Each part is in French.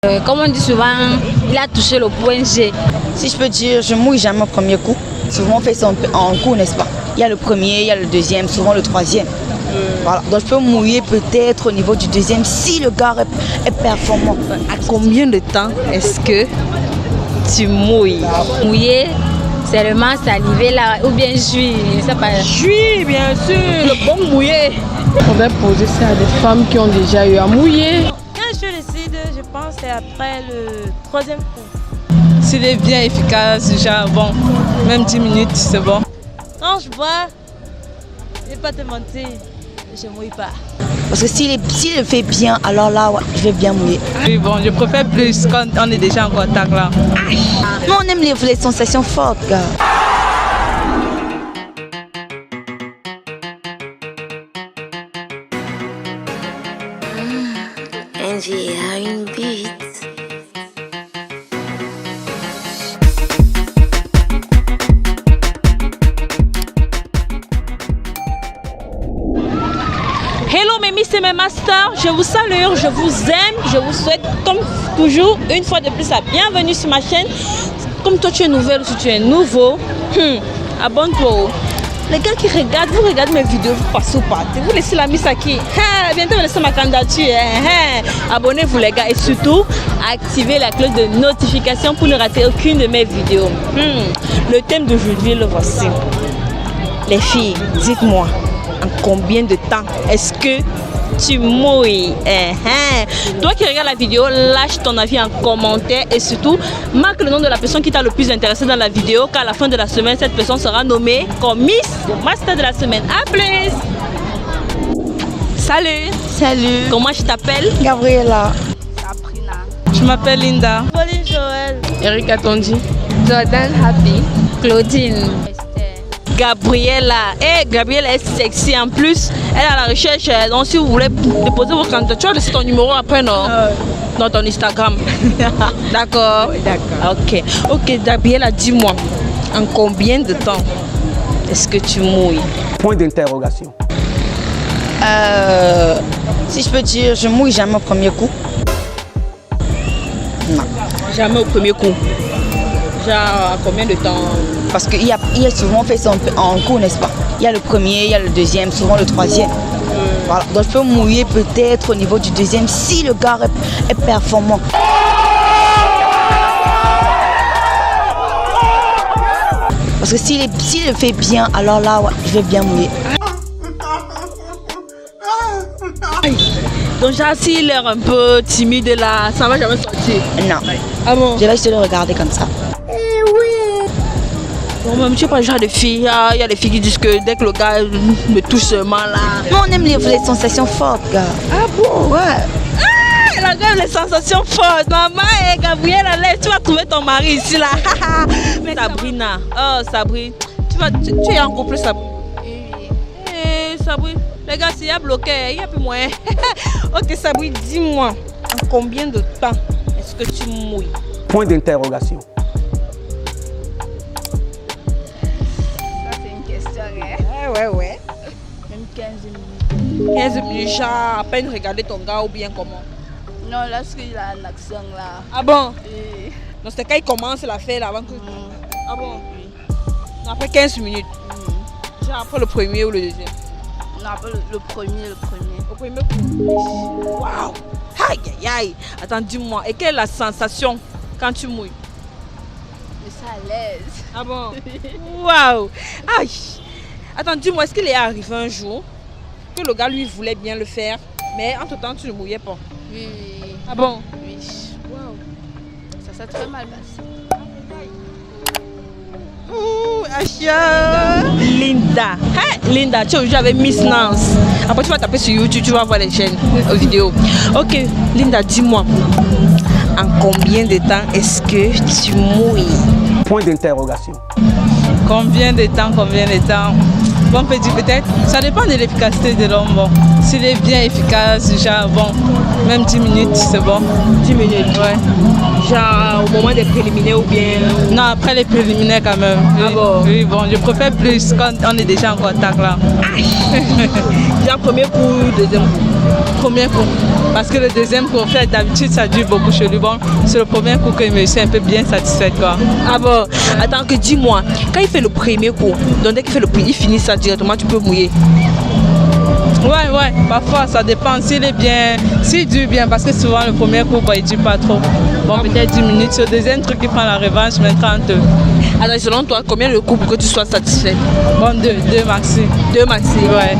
Comme on dit souvent, il a touché le point G. Si je peux dire, je mouille jamais au premier coup. Souvent on fait ça en coup, n'est-ce pas? Il y a le premier, il y a le deuxième, souvent le troisième. Voilà. Donc je peux mouiller peut-être au niveau du deuxième si le gars est performant. À combien de temps est-ce que tu mouilles? Mouiller, seulement saliver là, ou bien jouir, je sais pas. Jouir, bien sûr, le bon mouillé. On va poser ça à des femmes qui ont déjà eu à mouiller. Quand je décide, je pense que c'est après le troisième coup. S'il est bien efficace, déjà bon, même 10 minutes, c'est bon. Quand je bois, je ne vais pas te mentir, je ne mouille pas. Parce que s'il le fait bien, alors là, ouais, je vais bien mouiller. Oui, bon, je préfère plus quand on est déjà en contact là. Nous, on aime les sensations fortes, gars. Angie a une bite. Hello mes miss et mes masters, je vous salue, je vous aime, je vous souhaite comme toujours une fois de plus la bienvenue sur ma chaîne. Comme toi tu es nouvelle ou si tu es nouveau, abonne-toi. Les gars qui regardent, vous regardez mes vidéos, vous passez ou pas? Vous laissez la miss à qui? Bientôt vous laissez ma candidature. Abonnez-vous les gars et surtout activez la cloche de notification pour ne rater aucune de mes vidéos. Le thème d'aujourd'hui, le voici. Les filles, dites-moi, en combien de temps est-ce que tu mouilles? Toi qui regardes la vidéo, lâche ton avis en commentaire et surtout marque le nom de la personne qui t'a le plus intéressé dans la vidéo, car à la fin de la semaine, cette personne sera nommée comme Miss Master de la semaine. A plus! Salut! Salut! Comment je t'appelle? Gabriela. Sabrina. Je m'appelle Linda. Pauline Joël. Erika Tondi. Jordan Happy. Claudine. Gabriela. Gabriela est sexy en plus. Elle est à la recherche. Donc si vous voulez déposer votre candidature, laissez ton numéro après, non? Dans ton Instagram. D'accord? Oui, d'accord. Ok, Gabriela, dis-moi, en combien de temps est-ce que tu mouilles? Point d'interrogation. Si je peux dire, je mouille jamais au premier coup. Non. Jamais au premier coup. Genre, à combien de temps? Parce qu'il y a souvent fait ça en coup, n'est-ce pas? Il y a le premier, il y a le deuxième, souvent le troisième. Voilà. Donc je peux mouiller peut-être au niveau du deuxième si le gars est performant. Parce que s'il le fait bien, alors là, ouais, je vais bien mouiller. Donc genre, s'il est un peu timide là, ça va jamais sortir? Non. Ah bon? Je vais juste le regarder comme ça. Bon, même tu n'es pas le genre de fille. Il y a des filles qui disent que dès que le gars me touche seulement là. Nous, on aime les sensations fortes, gars. Ah bon? Ouais. Elle a quand même les sensations fortes. Maman et Gabrielle, allez, tu vas trouver ton mari ici là. Mais Sabrina, oh Sabri, tu es en couple, Sabri? Oui. Sabri, les gars, s'il y a bloqué, il n'y a plus moyen. Ok, Sabri, dis-moi, en combien de temps est-ce que tu mouilles? Point d'interrogation. Ouais. Même 15 minutes. 15 minutes, genre à peine regarder ton gars ou bien comment? Non, lorsqu'il a un accent là. Ah bon? Oui. Donc c'est quand il commence la faire là avant que... Ah bon? Oui. Non, après 15 minutes. Genre après le premier ou le deuxième? Non, le premier. Au premier coup. Waouh! Aïe aïe aïe! Attends, dis-moi, et quelle est la sensation quand tu mouilles? Je suis à l'aise. Ah bon? Waouh! Aïe! Attends, dis-moi, est-ce qu'il est arrivé un jour que le gars lui voulait bien le faire, mais entre temps tu ne mouillais pas? Oui. Ah bon? Oui. Wow. Ça s'est très mal passé. Ouh, Acha! Linda! Linda, tu es aujourd'hui avec Miss Nance. Après tu vas taper sur YouTube, tu vas voir les chaînes vidéos. Ok, Linda, dis-moi, en combien de temps est-ce que tu mouilles? Point d'interrogation. Combien de temps? Bon, on peut dire peut-être, ça dépend de l'efficacité de l'homme. Bon, s'il est bien efficace, déjà, bon, même 10 minutes, c'est bon. 10 minutes? Ouais. Genre au moment des préliminaires ou bien... Non, après les préliminaires quand même. Oui. Ah bon? Oui, bon, je préfère plus quand on est déjà en contact là. Genre premier coup, deuxième coup? Premier coup. Parce que le deuxième coup, en fait, d'habitude, ça dure beaucoup chez lui. Bon, c'est le premier coup que je me suis un peu bien satisfaite, quoi. Ah bon, attends que dis-moi, quand il fait le premier coup, donc dès qu'il fait il finit ça directement, tu peux mouiller. Ouais, parfois ça dépend s'il est bien, s'il dure bien, parce que souvent le premier coup, bah, il dure pas trop. Bon, peut-être 10 minutes. Le deuxième truc, il prend la revanche, mais 30. Alors, selon toi, combien de coups pour que tu sois satisfait? Bon, 2 maxi. 2 maxi? Ouais.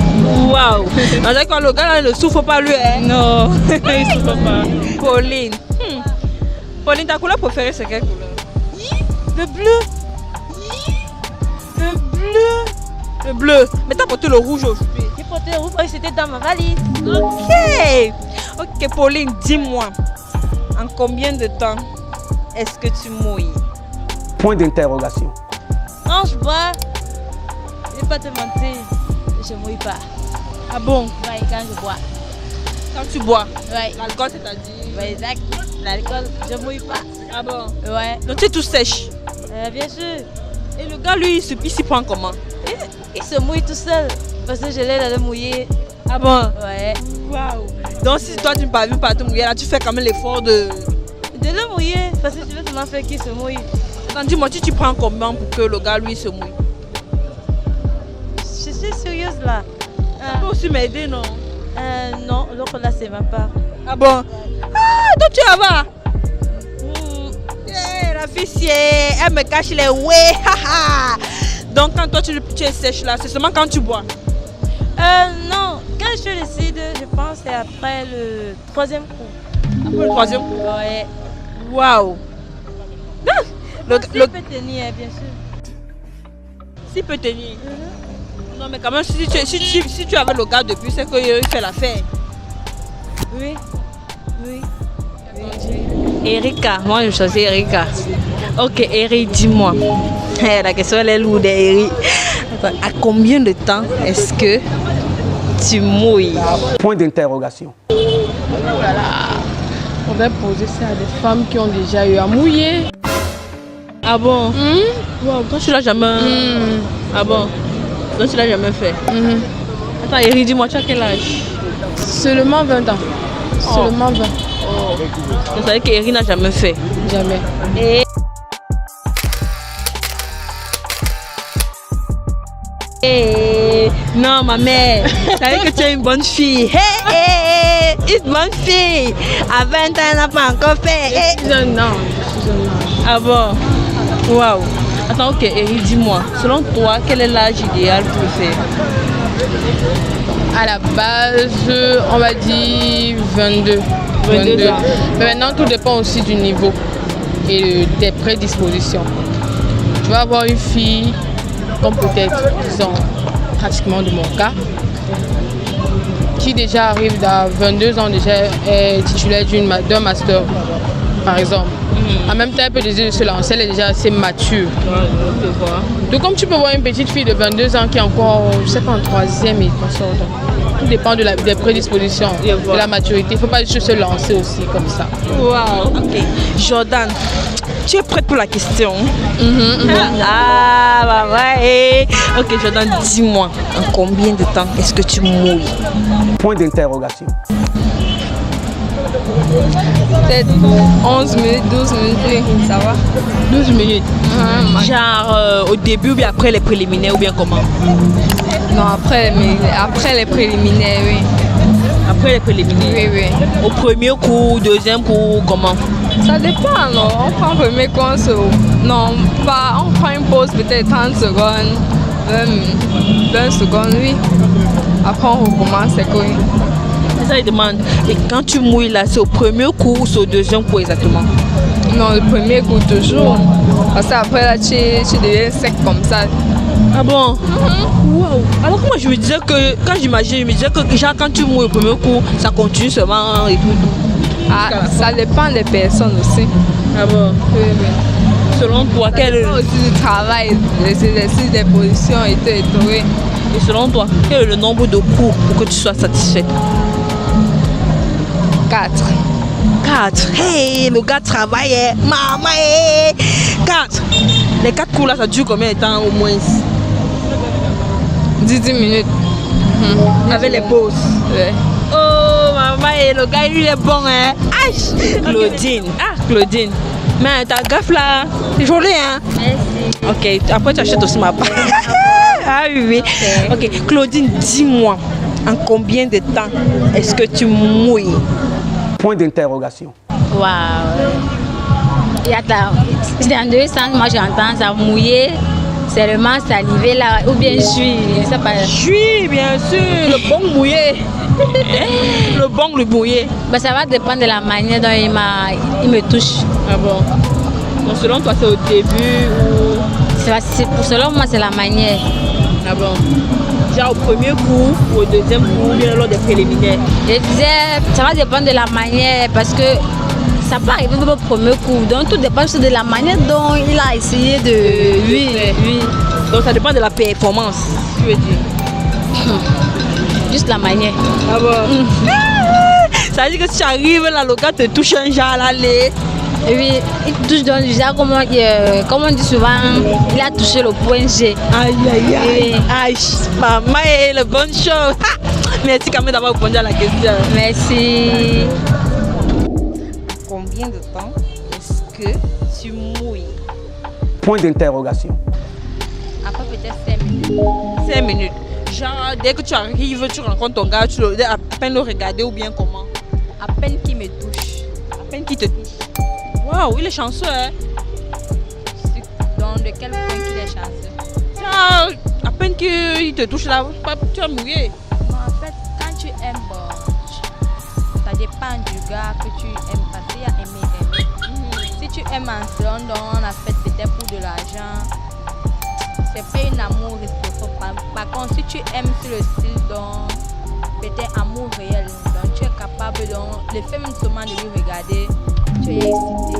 Waouh! On dirait que le gars là, ne souffre pas lui, hein? Non, il souffre pas. Pauline. Pauline, ta couleur préférée, c'est quelle couleur? Le bleu. Le bleu. Le bleu. Mais t'as porté le rouge aujourd'hui. J'ai porté le rouge, c'était dans ma valise. Ok, Pauline, dis-moi, en combien de temps est-ce que tu mouilles? Point d'interrogation. Quand je bois, je vais pas te mentir, je ne mouille pas. Ah bon? Ouais, quand je bois. Quand tu bois? Ouais. L'alcool, c'est-à-dire? Ouais, exact. L'alcool, je ne mouille pas. Ah bon? Ouais. Donc tu es tout sèche? Bien sûr. Et le gars, lui, il s'y prend comment? Il se mouille tout seul parce que je l'aide à le mouiller. Ah bon? Ouais. Waouh! Donc si toi tu ne parviens pas à te mouiller, là tu fais quand même l'effort de le mouiller parce que je veux seulement faire qu'il se mouille. Attends, dis-moi, tu prends combien pour que le gars lui se mouille? Je suis sérieuse là. Ça peut aussi m'aider, non? Non, l'autre là c'est ma part. Ah bon? Ah, donc tu vas voir. La fille, elle me cache les ouais. Donc quand toi tu es sèche là, c'est seulement quand tu bois? Non, quand je décide, je pense c'est après le 3e coup. Après le 3e coup? Ouais. Waouh! Le peut tenir, bien sûr. S'il peut tenir? Non mais quand même, si tu avais le gars depuis, c'est qu'il fait l'affaire. Oui. Erika, moi je choisis Erika. Ok, Eric, dis-moi. La question elle est lourde, Eric. À combien de temps est-ce que tu mouilles? Point d'interrogation. Oh là là. On va poser ça à des femmes qui ont déjà eu à mouiller. Ah bon? Wow, toi tu l'as jamais. Ah bon? Donc tu l'as jamais fait? Attends, Eric, dis-moi, tu as quel âge? Seulement 20 ans. Seulement 20. Vous savez qu'Eric n'a jamais fait? Jamais. Non, ma mère, ça veut dire que tu es une bonne fille. Une bonne fille. À 20 ans, elle n'a pas encore fait. Je suis jeune, non. Ah bon? Waouh. Attends, ok, Eric, dis-moi, selon toi, quel est l'âge idéal pour le faire? À la base, on va dire 22. 22 ans. Mais maintenant, tout dépend aussi du niveau et des prédispositions. Tu vas avoir une fille, comme peut-être, disons, pratiquement de mon cas, qui déjà arrive à 22 ans, déjà est titulaire d'un master, par exemple. En même temps, elle peut décider de se lancer, elle est déjà assez mature. Donc, comme tu peux voir une petite fille de 22 ans qui est encore, je sais pas, en 3e et consort. Tout dépend des prédispositions, de la maturité. Il ne faut pas juste se lancer aussi comme ça. Waouh, ok. Jordan, tu es prête pour la question? Ah, bah ouais. Ok, Jordan, dis-moi, en combien de temps est-ce que tu mouilles? Point d'interrogation. Peut-être 11 minutes, 12 minutes, oui, ça va. 12 minutes. Genre au début ou bien après les préliminaires ou bien comment? Non, après les préliminaires, oui. Après les préliminaires? Oui, oui. Au premier coup, deuxième coup, comment? Ça dépend, non? On prend le premier coup, non, pas, on prend une pause peut-être 30 secondes, 20 secondes, oui. Après on recommence, c'est quoi? C'est ça, il demande. Et quand tu mouilles là, c'est au premier coup ou c'est au deuxième coup exactement? Non, le premier coup toujours. Parce qu'après là, tu deviens sec comme ça. Ah bon? Wow. Alors que moi je me disais que, quand j'imagine, je me disais que déjà quand tu mouilles au premier coup, ça continue seulement et tout. Ah, ça dépend des personnes aussi. Ah bon? Oui, oui. Selon toi, quel est aussi du travail, des exercices, des positions et tout, oui. Et selon toi, quel est le nombre de coups pour que tu sois satisfaite? 4. 4. Hey, le gars travaille, maman, 4. Les 4 coups là, ça dure combien de temps au moins? 10 minutes. Avec les pauses. Ouais. Oh, et le gars, il est bon, hein. Aïe. Claudine. Ah, Claudine. Mais ta gaffe là, c'est joli, hein. Merci. Ok, après tu achètes aussi ma part. Ah oui. Ok, Claudine, dis-moi, en combien de temps est-ce que tu mouilles? Point d'interrogation. Waouh. Il y a c'est dans deux sens, moi j'entends ça mouiller, seulement saliver là, ou bien jus, je sais pas. Jus, bien sûr, le bon mouillé. Le bon, le mouillé. Ben, ça va dépendre de la manière dont il me touche. Ah bon? Donc selon toi, c'est au début ou... Selon moi, c'est la manière. Ah bon? Genre au premier coup ou au deuxième coup, ou bien lors des préliminaires? Je disais, ça va dépendre de la manière parce que ça peut arriver au premier coup. Donc tout dépend de la manière dont il a essayé de... Oui. Donc ça dépend de la performance, tu veux dire? Juste la manière. Ah bon? Ça veut dire que si tu arrives là, le gars te touche un genre là, Oui, il touche dans le genre, comme on dit souvent, il a touché le point G. Aïe, aïe, aïe. Aïe, maman est le bon show. Merci quand même d'avoir répondu à la question. Merci. Combien de temps est-ce que tu mouilles? Point d'interrogation. Après peut-être 5 minutes. 5 minutes. Genre, dès que tu arrives, tu rencontres ton gars, tu dois à peine le regarder ou bien comment? À peine qu'il me touche. À peine qu'il te touche. Waouh, il est chanceux, hein? Dans de quel point qu'il est chanceux? Genre, à peine qu'il te touche là, tu vas mouiller. En fait, quand tu aimes, ça dépend du gars que tu aimes. Parce qu'il y a aimer. Si tu aimes en seconde, on a fait peut-être pour de l'argent. C'est pas un amour réciproque. Par contre, si tu aimes sur le style, donc peut-être amour réel, donc tu es capable, donc le fait même seulement de lui regarder, tu es excité.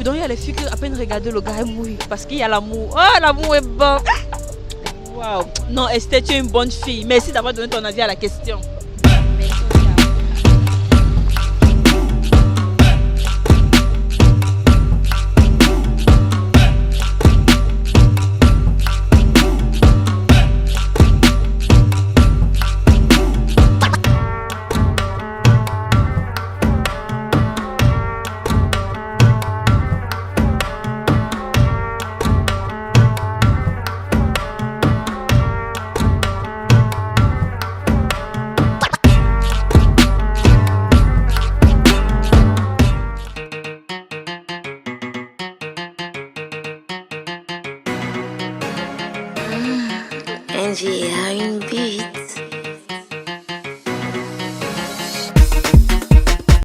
Donc il y a les filles qui à peine regarder le gars et mourir parce qu'il y a l'amour. Oh, l'amour est bon. Waouh. Non, Esther, tu es une bonne fille. Merci d'avoir donné ton avis à la question.